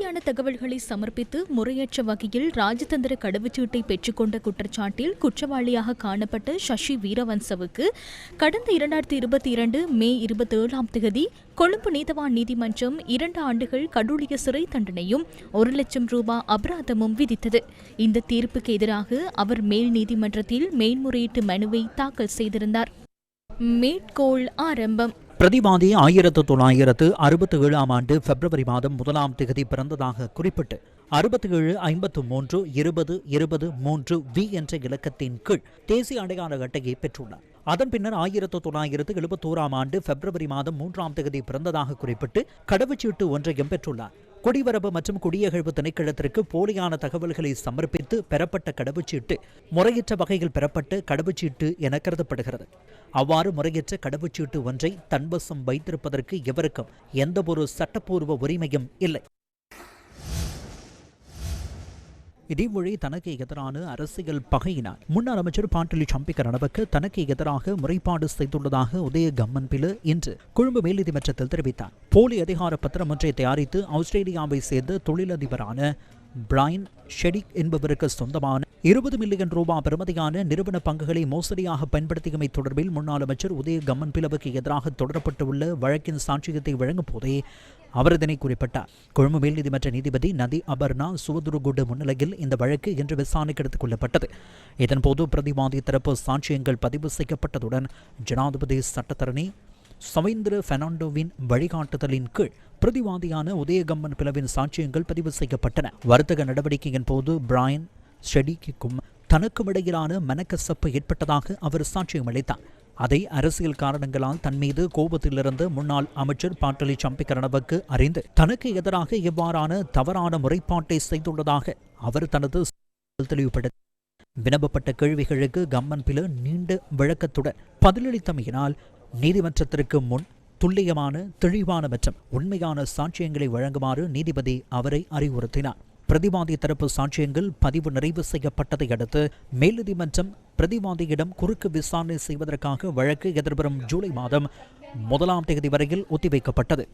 போலியான தகவல்களை சமர்ப்பித்து முறையற்ற வகையில் ராஜதந்திர கடவுச்சீட்டை பெற்றுக்கொண்ட குற்றச்சாட்டில் குற்றவாளியாக காணப்பட்ட சசி வீரவன்சவுக்கு கடந்த 2022 மே 27ஆம் தேதி கொழும்பு நீதவான் நீதிமன்றம் 2 ஆண்டுகள் கடூழிய சிறை தண்டனையும் 1 லட்சம் ரூபாய் அபராதமும் விதித்தது. இந்த தீர்ப்புக்கு எதிராக அவர் மேல் நீதிமன்றத்தில் மேல்முறையீட்டு மனுவை தாக்கல் செய்திருந்தார். மேற்கோள் ஆரம்பம். பிரதிவாதி 1967ஆம் ஆண்டு பிப்ரவரி மாதம் 1ஆம் தேதி பிறந்ததாக குறிப்பிட்டு 67532020 வி என்ற இலக்கத்தின் கீழ் தேசிய அடையாள அட்டையை பெற்றுள்ளார். அதன் பின்னர் 1971ஆம் ஆண்டு பிப்ரவரி மாதம் 3ஆம் தேதி பிறந்ததாக குறிப்பிட்டு கடவுச்சீட்டு ஒன்றையும் பெற்றுள்ளார். குடிவரவு மற்றும் குடியகழ்வு திணைக்களத்திற்கு போலியான தகவல்களை சமர்ப்பித்து பெறப்பட்ட கடவுச்சீட்டு முறையற்ற வகையில் பெறப்பட்ட கடவுச்சீட்டு என கருதப்படுகிறது. அவ்வாறு முறையற்ற கடவுச்சீட்டு ஒன்றை தன்வசம் வைத்திருப்பதற்கு எவருக்கும் எந்தவொரு சட்டப்பூர்வ உரிமையும் இல்லை. இதேவழி தனக்கு எதிரான அரசியல் பகையினால் முன்னாள் அமைச்சர் பாட்டலி சம்பிக்க ரணவக்க தனக்கு எதிராக முறைப்பாடு செய்துள்ளதாக உதய கம்மன்பில இன்று கொழும்பு மேல்நீதிமன்றத்தில் தெரிவித்தார். போலி அதிகார பத்திரம் ஒன்றை தயாரித்து ஆஸ்திரேலியாவை சேர்ந்த தொழிலதிபரான பிரையன் ஷெடிக் என்பவருக்கு சொந்தமான 20 மில்லியன் ரூபாய் பெறுமதியான நிறுவன பங்குகளை மோசடியாக பயன்படுத்தியமை தொடர்பில் முன்னாள் அமைச்சர் உதய கம்மன்பிலவுக்கு எதிராக தொடரப்பட்டுள்ள வழக்கின் சாட்சியத்தை வழங்கும் போதே அவர் இதனை குறிப்பிட்டார். கொழும்பு மேல் நீதிமன்ற நீதிபதி நதி அபர்ணா சுவதுருகுடு முன்னிலையில் இந்த வழக்கு இன்று விசாரணைக்கு எடுத்துக் கொள்ளப்பட்டது. இதன்போது பிரதிவாதி தரப்பு சாட்சியங்கள் பதிவு செய்யப்பட்டதுடன் ஜனாதிபதி சட்டத்தரணி சவேந்திர பெர்னாண்டோவின் வழிகாட்டுதலின் கீழ் பிரதிவாதியான உதயகம்மன் பிளவின் சாட்சியங்கள் பதிவு செய்யப்பட்டன. வர்த்தக நடவடிக்கையின் போது பிரையன் ஷெடிக்கும் தனக்கும் இடையிலான மனக்கசப்பு ஏற்பட்டதாக அவர் சாட்சியம் அளித்தார். அதை அரசியல் காரணங்களால் தன் மீது கோபத்திலிருந்து முன்னாள் அமைச்சர் பாட்டலி சம்பிக்க ரணவக்க அறிந்து தனக்கு எதிராக இவ்வாறான தவறான முறைப்பாட்டை செய்துள்ளதாக அவர் தனது தெளிவுபடுத்தி வினவப்பட்ட கேள்விகளுக்கு கம்மன் பில நீண்ட விளக்கத்துடன் பதிலளித்தமையினால் நீதிமன்றத்திற்கு முன் துல்லியமான தெளிவான மற்றும் உண்மையான சாட்சியங்களை வழங்குமாறு நீதிபதி அவரை அறிவுறுத்தினார். பிரதிவாதி தரப்பு சாட்சியங்கள் பதிவு நிறைவு செய்யப்பட்டதை அடுத்து மேல்நீதிமன்றம் பிரதிவாதியிடம் குறுக்கு விசாரணை செய்வதற்காக வழக்கு எதிர்வரும் ஜூலை மாதம் 1ஆம் தேதி வரையில் ஒத்திவைக்கப்பட்டது.